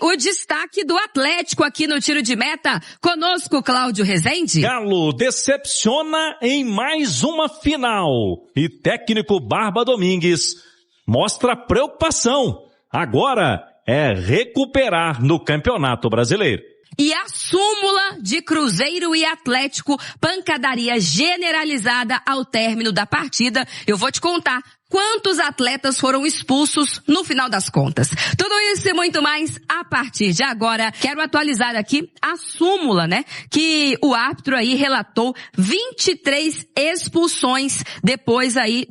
O destaque do Atlético aqui no tiro de meta, conosco Cláudio Rezende. Galo decepciona em mais uma final e técnico Barba Domingues mostra preocupação. Agora é recuperar no Campeonato Brasileiro. E a súmula de Cruzeiro e Atlético, pancadaria generalizada ao término da partida. Eu vou te contar quantos atletas foram expulsos no final das contas. Tudo isso e muito mais a partir de agora. Quero atualizar aqui a súmula, né? Que o árbitro aí relatou 23 expulsões depois aí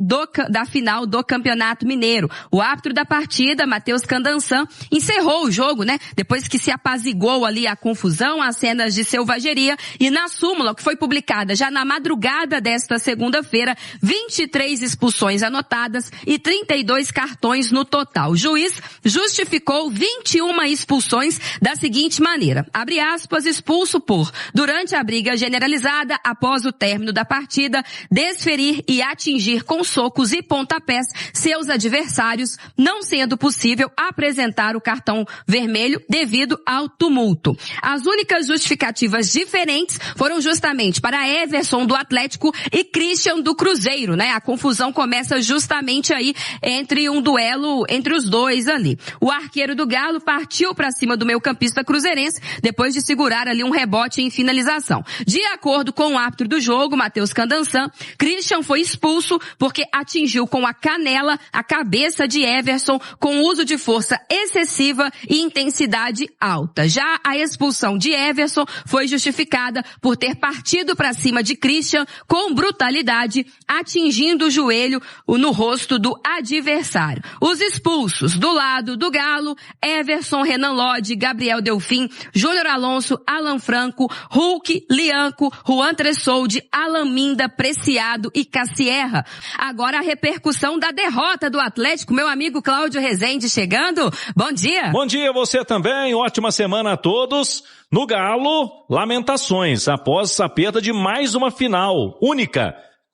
da final do Campeonato Mineiro. O árbitro da partida, Matheus Candansan, encerrou o jogo, né? Depois que se apaziguou ali a confusão, as cenas de selvageria, e na súmula, que foi publicada já na madrugada desta segunda-feira, 23 expulsões anotadas e 32 cartões no total. O juiz justificou 21 expulsões da seguinte maneira, abre aspas, expulso por, durante a briga generalizada, após o término da partida, desferir e atingir com socos e pontapés seus adversários, não sendo possível apresentar o cartão vermelho devido ao tumulto. As únicas justificativas diferentes foram justamente para Everson do Atlético e Christian do Cruzeiro, né? A confusão começa justamente aí entre um duelo entre os dois ali. O arqueiro do Galo partiu para cima do meio-campista cruzeirense depois de segurar ali um rebote em finalização. De acordo com o árbitro do jogo, Matheus Candansan, Christian foi expulso porque atingiu com a canela a cabeça de Everson com uso de força excessiva e intensidade alta. Já a expulsão de Everson foi justificada por ter partido para cima de Christian com brutalidade, atingindo o joelho no rosto do adversário. Os expulsos do lado do Galo, Everson, Renan Lodge, Gabriel Delfim, Júnior Alonso, Alan Franco, Hulk, Lianco, Juan Tressoldi, Alan Minda, Preciado e Cassierra. Agora a repercussão da derrota do Atlético, meu amigo Cláudio Rezende chegando. Bom dia. Bom dia, você também. Ótima semana a todos. No Galo, lamentações após a perda de mais uma final única.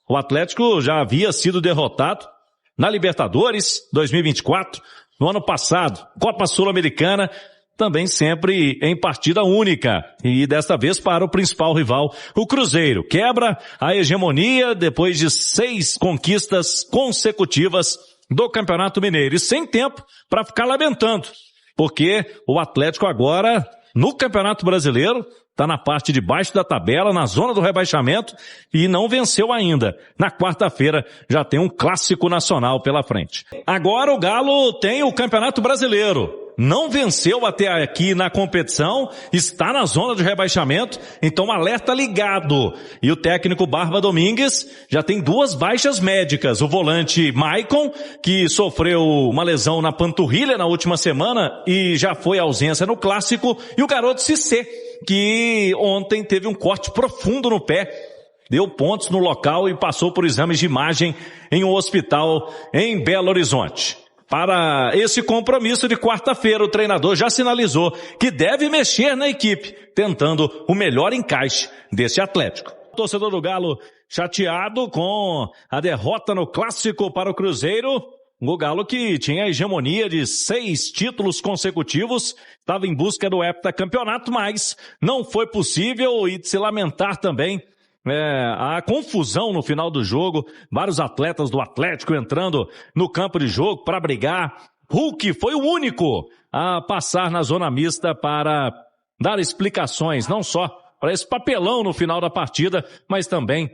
O Atlético já havia sido derrotado na Libertadores 2024, no ano passado, Copa Sul-Americana, também sempre em partida única. E desta vez para o principal rival, o Cruzeiro. Quebra a hegemonia depois de 6 conquistas consecutivas do Campeonato Mineiro. E sem tempo para ficar lamentando, porque o Atlético agora, no Campeonato Brasileiro, está na parte de baixo da tabela, na zona do rebaixamento, e não venceu ainda. Na quarta-feira já tem um clássico nacional pela frente. Agora o Galo tem o Campeonato Brasileiro. Não venceu até aqui na competição, está na zona de rebaixamento, então alerta ligado. E o técnico Barba Domingues já tem 2 baixas médicas. O volante Maicon, que sofreu uma lesão na panturrilha na última semana e já foi ausência no clássico, e o garoto Cissé, que ontem teve um corte profundo no pé, deu pontos no local e passou por exames de imagem em um hospital em Belo Horizonte. Para esse compromisso de quarta-feira, o treinador já sinalizou que deve mexer na equipe, tentando o melhor encaixe desse Atlético. O torcedor do Galo chateado com a derrota no clássico para o Cruzeiro. O Galo, que tinha a hegemonia de 6 títulos consecutivos, estava em busca do heptacampeonato, mas não foi possível, e de se lamentar também a confusão no final do jogo, vários atletas do Atlético entrando no campo de jogo para brigar. Hulk foi o único a passar na zona mista para dar explicações, não só para esse papelão no final da partida, mas também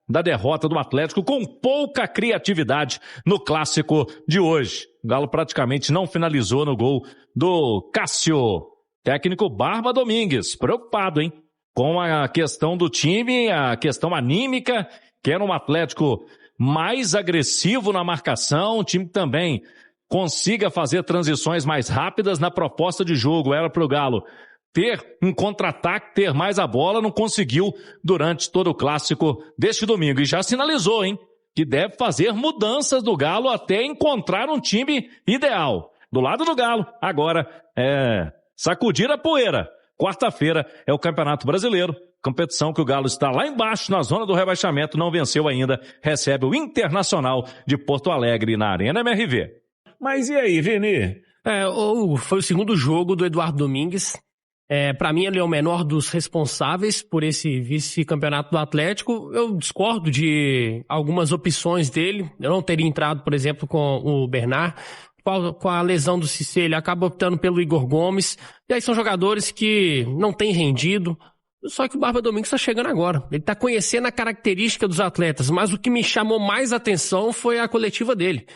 da derrota do Atlético com pouca criatividade no clássico de hoje. O Galo praticamente não finalizou no gol do Cássio. Técnico Barba Domingues, preocupado, hein? Com a questão do time, a questão anímica, quer um Atlético mais agressivo na marcação, um time que também consiga fazer transições mais rápidas na proposta de jogo. Era para o Galo ter um contra-ataque, ter mais a bola, não conseguiu durante todo o clássico deste domingo. E já sinalizou, hein, que deve fazer mudanças do Galo até encontrar um time ideal. Do lado do Galo, agora sacudir a poeira. Quarta-feira é o Campeonato Brasileiro, competição que o Galo está lá embaixo, na zona do rebaixamento, não venceu ainda, recebe o Internacional de Porto Alegre na Arena MRV. Mas e aí, Vini? Foi o segundo jogo do Eduardo Domingues. Para mim, ele é o menor dos responsáveis por esse vice-campeonato do Atlético. Eu discordo de algumas opções dele. Eu não teria entrado, por exemplo, com o Bernard. Com a lesão do Cissé, ele acaba optando pelo Igor Gomes. E aí são jogadores que não têm rendido. Só que o Barba Domingues está chegando agora. Ele está conhecendo a característica dos atletas. Mas o que me chamou mais atenção foi a coletiva dele.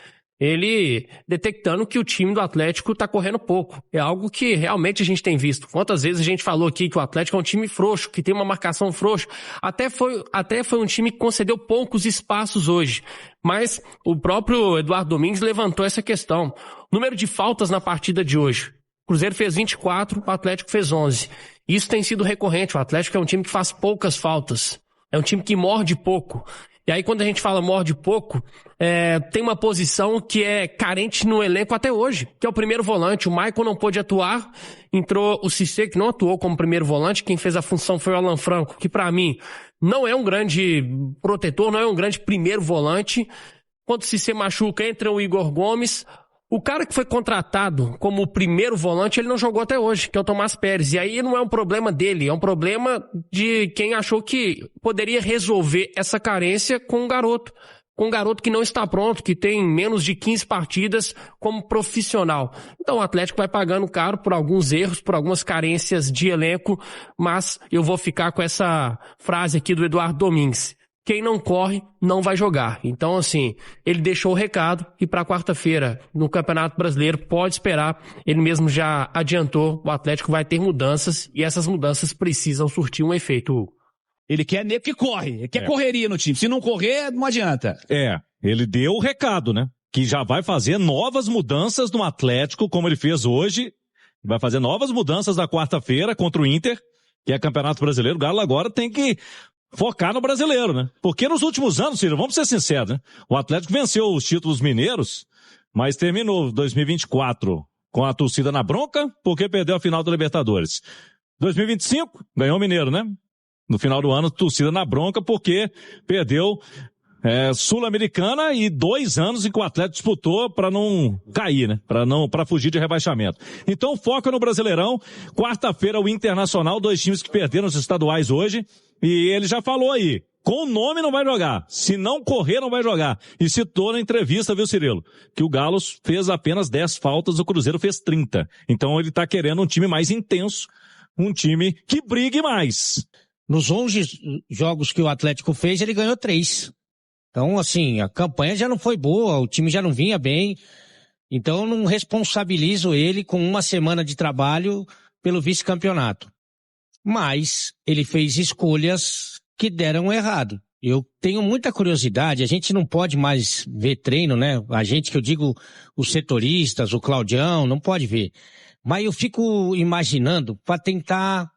Ele detectando que o time do Atlético está correndo pouco. É algo que realmente a gente tem visto. Quantas vezes a gente falou aqui que o Atlético é um time frouxo, que tem uma marcação frouxa. Até foi um time que concedeu poucos espaços hoje. Mas o próprio Eduardo Domingues levantou essa questão. Número de faltas na partida de hoje. O Cruzeiro fez 24, o Atlético fez 11. Isso tem sido recorrente. O Atlético é um time que faz poucas faltas. É um time que morde pouco. E aí quando a gente fala morde pouco, tem uma posição que é carente no elenco até hoje, que é o primeiro volante. O Maicon não pôde atuar, entrou o Cissé, que não atuou como primeiro volante. Quem fez a função foi o Alan Franco, que pra mim não é um grande protetor, não é um grande primeiro volante. Quando o Cissé machuca, entra o Igor Gomes. O cara que foi contratado como primeiro volante, ele não jogou até hoje, que é o Tomás Pérez. E aí não é um problema dele, é um problema de quem achou que poderia resolver essa carência com um garoto. Com um garoto que não está pronto, que tem menos de 15 partidas como profissional. Então o Atlético vai pagando caro por alguns erros, por algumas carências de elenco, mas eu vou ficar com essa frase aqui do Eduardo Domingues. Quem não corre, não vai jogar. Então, assim, ele deixou o recado e para quarta-feira, no Campeonato Brasileiro, pode esperar. Ele mesmo já adiantou, o Atlético vai ter mudanças e essas mudanças precisam surtir um efeito. Ele quer nego que corre, ele quer correria no time. Se não correr, não adianta. Ele deu o recado, né? Que já vai fazer novas mudanças no Atlético, como ele fez hoje. Vai fazer novas mudanças na quarta-feira contra o Inter, que é Campeonato Brasileiro. O Galo agora tem que focar no brasileiro, né? Porque nos últimos anos, filho, vamos ser sinceros, né? O Atlético venceu os títulos mineiros, mas terminou 2024 com a torcida na bronca, porque perdeu a final da Libertadores. 2025, ganhou o Mineiro, né? No final do ano, torcida na bronca, porque perdeu Sul-Americana e 2 anos em que o Atlético disputou para não cair, né? Para fugir de rebaixamento. Então, foca no Brasileirão. Quarta-feira, o Internacional, 2 times que perderam os estaduais hoje. E ele já falou aí, com o nome não vai jogar. Se não correr, não vai jogar. E citou na entrevista, viu, Cirilo? Que o Galo fez apenas 10 faltas, o Cruzeiro fez 30. Então ele tá querendo um time mais intenso, um time que brigue mais. Nos 11 jogos que o Atlético fez, ele ganhou 3. Então, assim, a campanha já não foi boa, o time já não vinha bem. Então, eu não responsabilizo ele com uma semana de trabalho pelo vice-campeonato. Mas ele fez escolhas que deram errado. Eu tenho muita curiosidade, a gente não pode mais ver treino, né? A gente que eu digo, os setoristas, o Claudião, não pode ver. Mas eu fico imaginando para tentar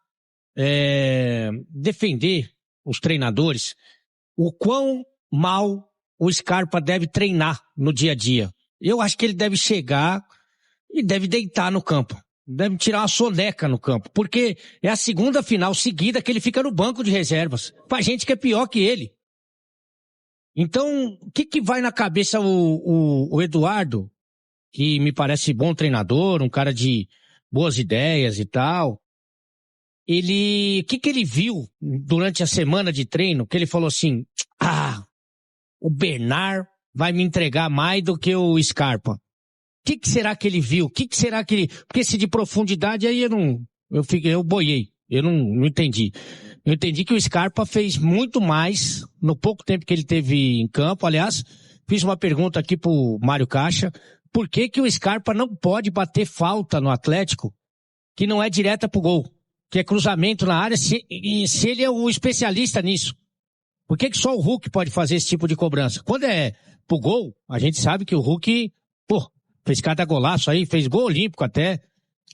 defender os treinadores o quão mal o Scarpa deve treinar no dia a dia. Eu acho que ele deve chegar e deve deitar no campo. Deve tirar uma soneca no campo, porque é a segunda final seguida que ele fica no banco de reservas. Pra gente que é pior que ele. Então, o que vai na cabeça o Eduardo, que me parece bom treinador, um cara de boas ideias e tal. O que ele viu durante a semana de treino, que ele falou assim, o Bernard vai me entregar mais do que o Scarpa. O que será que ele viu? O que será que ele... Porque esse de profundidade aí eu boiei. Eu não entendi. Eu entendi que o Scarpa fez muito mais no pouco tempo que ele teve em campo. Aliás, fiz uma pergunta aqui pro Mário Caixa. Por que o Scarpa não pode bater falta no Atlético que não é direta pro gol? Que é cruzamento na área, se ele é o especialista nisso. Por que só o Hulk pode fazer esse tipo de cobrança? Quando é pro gol, a gente sabe que o Hulk, fez cada golaço aí, fez gol olímpico até.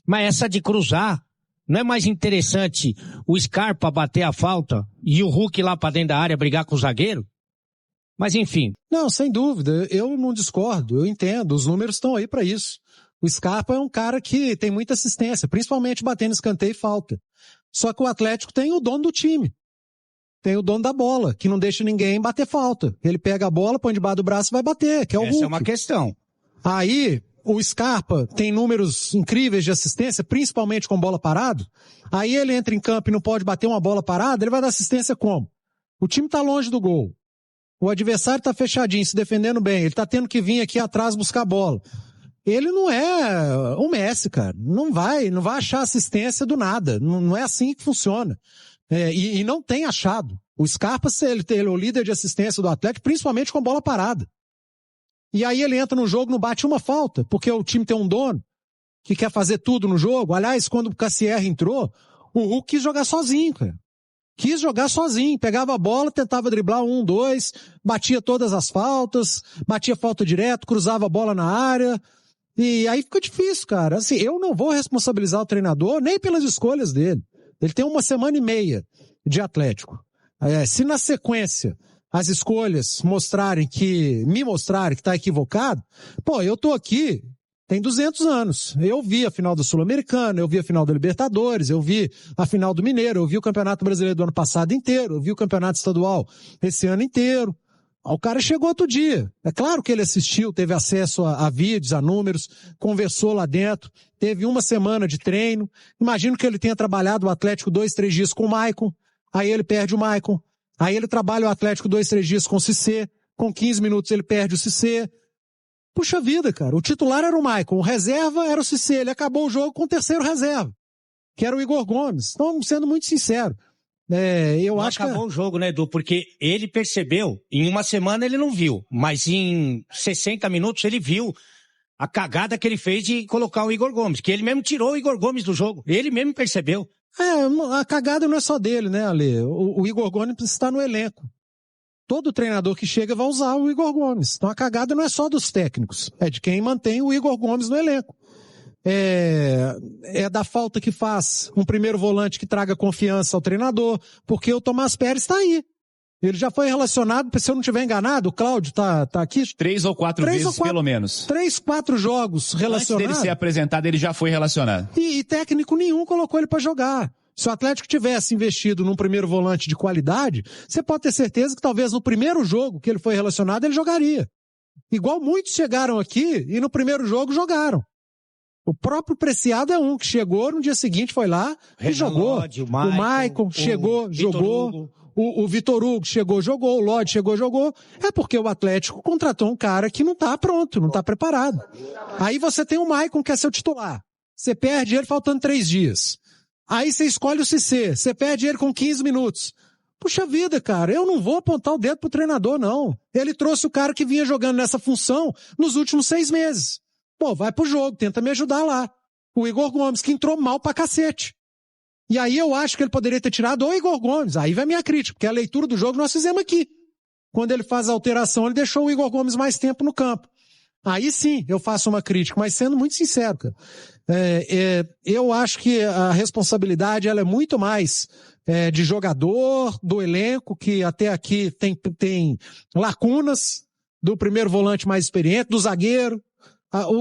Mas essa de cruzar, não é mais interessante o Scarpa bater a falta e o Hulk lá pra dentro da área brigar com o zagueiro? Mas enfim. Não, sem dúvida, eu não discordo, eu entendo, os números estão aí pra isso. O Scarpa é um cara que tem muita assistência, principalmente batendo escanteio e falta. Só que o Atlético tem o dono do time. Tem o dono da bola, que não deixa ninguém bater falta. Ele pega a bola, põe debaixo do braço e vai bater, que é o Hulk. Essa é uma questão. Aí, o Scarpa tem números incríveis de assistência, principalmente com bola parada, aí ele entra em campo e não pode bater uma bola parada, ele vai dar assistência como? O time tá longe do gol. O adversário tá fechadinho, se defendendo bem, ele tá tendo que vir aqui atrás buscar a bola. Ele não é o Messi, cara. Não vai achar assistência do nada. Não é assim que funciona. E não tem achado. O Scarpa, ele é o líder de assistência do Atlético, principalmente com bola parada. E aí ele entra no jogo, não bate uma falta, porque o time tem um dono que quer fazer tudo no jogo. Aliás, quando o Cassier entrou, o Hulk quis jogar sozinho, cara. Quis jogar sozinho, pegava a bola, tentava driblar 1, 2, batia todas as faltas, batia falta direto, cruzava a bola na área. E aí fica difícil, cara. Assim, eu não vou responsabilizar o treinador nem pelas escolhas dele. Ele tem 1 semana e meia de Atlético. Se na sequência as escolhas me mostrarem que tá equivocado, eu tô aqui tem 200 anos. Eu vi a final da Sul-Americana, eu vi a final da Libertadores, eu vi a final do Mineiro, eu vi o Campeonato Brasileiro do ano passado inteiro, eu vi o Campeonato Estadual esse ano inteiro. O cara chegou outro dia. É claro que ele assistiu, teve acesso a vídeos, a números, conversou lá dentro, teve 1 semana de treino. Imagino que ele tenha trabalhado o Atlético 2, 3 dias com o Maicon, aí ele perde o Maicon. Aí ele trabalha o Atlético 2, 3 dias com o Cissé, com 15 minutos ele perde o Cissé. Puxa vida, cara, o titular era o Maicon, o reserva era o Cissé, ele acabou o jogo com o terceiro reserva, que era o Igor Gomes. Então, sendo muito sincero, eu acho que... acabou o jogo, né, Edu? Porque ele percebeu, em 1 semana ele não viu, mas em 60 minutos ele viu a cagada que ele fez de colocar o Igor Gomes, que ele mesmo tirou o Igor Gomes do jogo, ele mesmo percebeu. A cagada não é só dele, né, Ale? O Igor Gomes está no elenco. Todo treinador que chega vai usar o Igor Gomes. Então a cagada não é só dos técnicos, é de quem mantém o Igor Gomes no elenco. É da falta que faz um primeiro volante que traga confiança ao treinador, porque o Tomás Pérez está aí. Ele já foi relacionado, se eu não estiver enganado, o Cláudio tá aqui. 3 ou 4 vezes, pelo menos. 3, 4 jogos relacionados. Antes dele ser apresentado, ele já foi relacionado. E técnico nenhum colocou ele para jogar. Se o Atlético tivesse investido num primeiro volante de qualidade, você pode ter certeza que talvez no primeiro jogo que ele foi relacionado, ele jogaria. Igual muitos chegaram aqui e no primeiro jogo jogaram. O próprio Preciado é um que chegou, no dia seguinte foi lá e jogou. Lodge, o Maicon chegou, jogou. O Vitor Hugo chegou, jogou. O Lodge chegou, jogou. É porque o Atlético contratou um cara que não tá pronto, não tá preparado. Aí você tem o Maicon que é seu titular. Você perde ele faltando 3 dias. Aí você escolhe o Cissé. Você perde ele com 15 minutos. Puxa vida, cara, eu não vou apontar o dedo pro treinador, não. Ele trouxe o cara que vinha jogando nessa função nos últimos 6 meses. Vai pro jogo, tenta me ajudar lá. O Igor Gomes, que entrou mal pra cacete. E aí eu acho que ele poderia ter tirado o Igor Gomes. Aí vai minha crítica, porque a leitura do jogo nós fizemos aqui. Quando ele faz a alteração, ele deixou o Igor Gomes mais tempo no campo. Aí sim, eu faço uma crítica, mas sendo muito sincero, cara. Eu acho que a responsabilidade ela é muito mais de jogador, do elenco, que até aqui tem lacunas, do primeiro volante mais experiente, do zagueiro.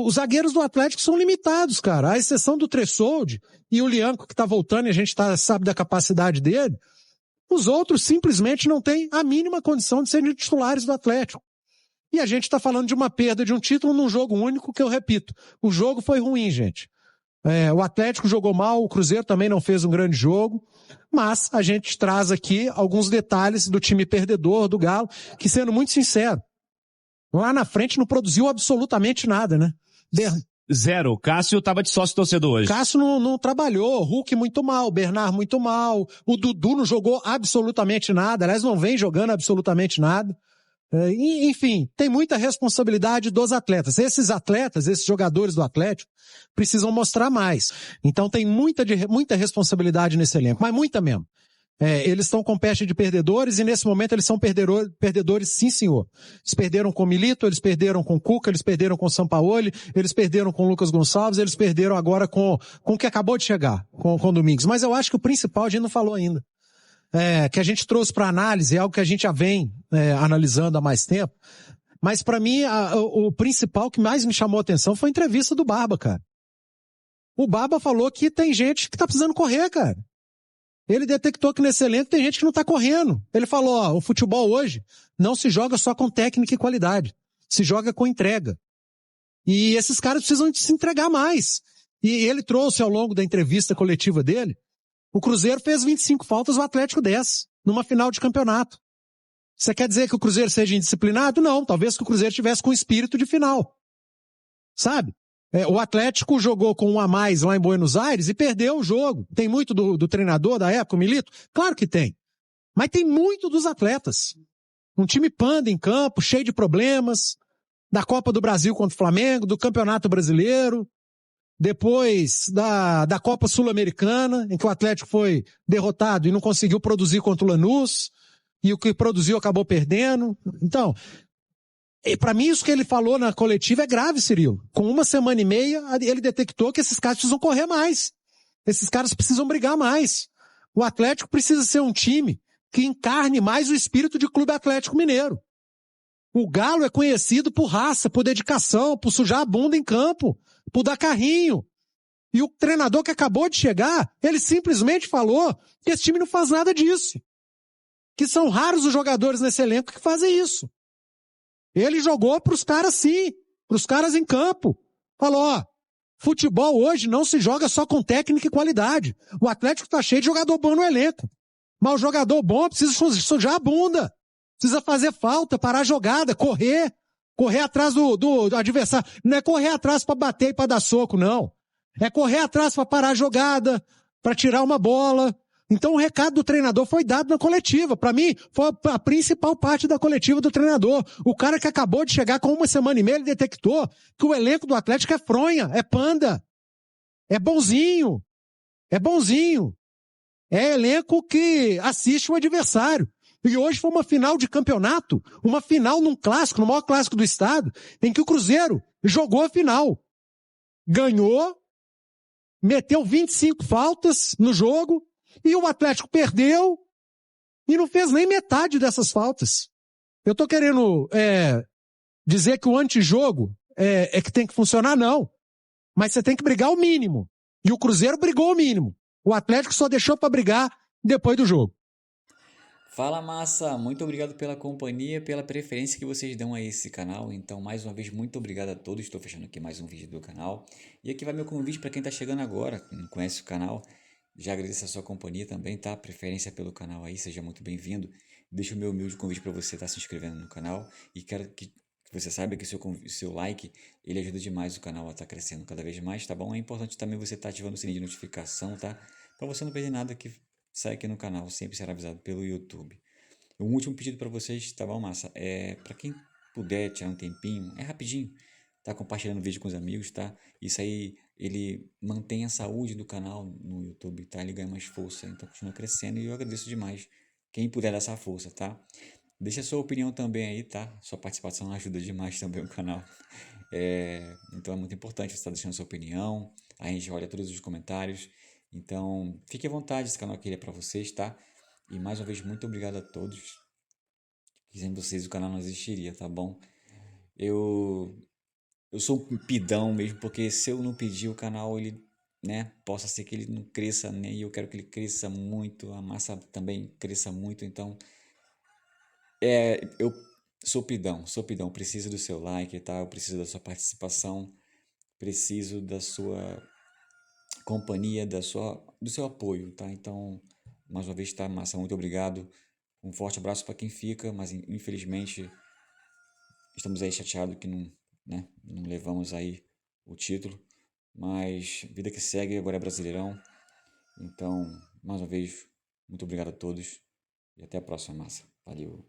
Os zagueiros do Atlético são limitados, cara. À exceção do Tressoldi e o Lianco, que tá voltando e a gente sabe da capacidade dele. Os outros simplesmente não têm a mínima condição de serem titulares do Atlético. E a gente tá falando de uma perda de um título num jogo único que eu repito. O jogo foi ruim, gente. O Atlético jogou mal, o Cruzeiro também não fez um grande jogo. Mas a gente traz aqui alguns detalhes do time perdedor do Galo, que sendo muito sincero, lá na frente não produziu absolutamente nada, né? Zero. Cássio tava de sócio torcedor hoje. Cássio não trabalhou, Hulk muito mal, Bernard muito mal, o Dudu não jogou absolutamente nada, aliás não vem jogando absolutamente nada. Enfim, tem muita responsabilidade dos atletas. Esses jogadores do Atlético precisam mostrar mais. Então tem muita responsabilidade nesse elenco, mas muita mesmo. Eles estão com peste de perdedores e nesse momento eles são perdedores sim senhor. Eles perderam com o Milito, eles perderam com o Cuca, eles perderam com o Sampaoli, eles perderam com o Lucas Gonçalves, eles perderam agora com o que acabou de chegar, com o Domingos. Mas eu acho que o principal a gente não falou ainda. Que a gente trouxe para análise, é algo que a gente já vem analisando há mais tempo. Mas para mim, o principal que mais me chamou a atenção foi a entrevista do Barba, cara. O Barba falou que tem gente que tá precisando correr, cara. Ele detectou que nesse elenco tem gente que não tá correndo. Ele falou, o futebol hoje não se joga só com técnica e qualidade. Se joga com entrega. E esses caras precisam de se entregar mais. E ele trouxe ao longo da entrevista coletiva dele, o Cruzeiro fez 25 faltas, o Atlético 10, numa final de campeonato. Você quer dizer que o Cruzeiro seja indisciplinado? Não, talvez que o Cruzeiro tivesse com espírito de final. Sabe? O Atlético jogou com um a mais lá em Buenos Aires e perdeu o jogo. Tem muito do treinador da época, o Milito? Claro que tem. Mas tem muito dos atletas. Um time panda em campo, cheio de problemas, da Copa do Brasil contra o Flamengo, do Campeonato Brasileiro, depois da Copa Sul-Americana, em que o Atlético foi derrotado e não conseguiu produzir contra o Lanús, e o que produziu acabou perdendo. Então, para mim isso que ele falou na coletiva é grave, Cirilo. Com uma semana e meia, ele detectou que esses caras precisam correr mais. Esses caras precisam brigar mais. O Atlético precisa ser um time que encarne mais o espírito de Clube Atlético Mineiro. O Galo é conhecido por raça, por dedicação, por sujar a bunda em campo, por dar carrinho. E o treinador que acabou de chegar, ele simplesmente falou que esse time não faz nada disso. Que são raros os jogadores nesse elenco que fazem isso. Ele jogou pros caras sim, pros caras em campo. Falou, ó, futebol hoje não se joga só com técnica e qualidade. O Atlético tá cheio de jogador bom no elenco. Mas o jogador bom precisa sujar a bunda. Precisa fazer falta, parar a jogada, correr atrás do adversário. Não é correr atrás para bater e para dar soco, não. É correr atrás para parar a jogada, para tirar uma bola. Então o recado do treinador foi dado na coletiva. Para mim, foi a principal parte da coletiva do treinador. O cara que acabou de chegar com uma semana e meia, ele detectou que o elenco do Atlético é fronha, é panda, é bonzinho. É elenco que assiste o adversário. E hoje foi uma final de campeonato, uma final num clássico, no maior clássico do estado, em que o Cruzeiro jogou a final. Ganhou, meteu 25 faltas no jogo, e o Atlético perdeu e não fez nem metade dessas faltas. Eu tô querendo dizer que o antijogo é que tem que funcionar, não. Mas você tem que brigar o mínimo. E o Cruzeiro brigou o mínimo. O Atlético só deixou para brigar depois do jogo. Fala, massa, muito obrigado pela companhia, pela preferência que vocês dão a esse canal. Então, mais uma vez, muito obrigado a todos. Estou fechando aqui mais um vídeo do canal. E aqui vai meu convite para quem está chegando agora, que não conhece o canal. Já agradeço a sua companhia também, tá? Preferência pelo canal aí, seja muito bem-vindo. Deixa o meu humilde convite para você estar se inscrevendo no canal. E quero que você saiba que o seu like, ele ajuda demais o canal a estar crescendo cada vez mais, tá bom? É importante também você estar ativando o sininho de notificação, tá? Para você não perder nada que sai aqui no canal, sempre será avisado pelo YouTube. Um último pedido para vocês, tá bom, massa? Para quem puder tirar um tempinho, é rapidinho, tá compartilhando o vídeo com os amigos, tá? Isso aí, ele mantém a saúde do canal no YouTube, tá? Ele ganha mais força, então continua crescendo e eu agradeço demais quem puder dar essa força, tá? Deixa a sua opinião também aí, tá? Sua participação ajuda demais também o canal. Então é muito importante você estar deixando sua opinião, a gente olha todos os comentários. Então, fique à vontade, esse canal aqui é para vocês, tá? E mais uma vez, muito obrigado a todos. Sem vocês o canal não existiria, tá bom? Eu sou um pidão mesmo, porque se eu não pedir o canal, ele, né? Possa ser que ele não cresça, né? E eu quero que ele cresça muito, a massa também cresça muito, então... eu sou pidão, preciso do seu like, tá? Eu preciso da sua participação, preciso da sua companhia, do seu apoio, tá? Então, mais uma vez, tá, massa, muito obrigado. Um forte abraço para quem fica, mas infelizmente estamos aí chateados que não levamos aí o título, mas vida que segue, agora é Brasileirão. Então, mais uma vez, muito obrigado a todos e até a próxima, massa. Valeu.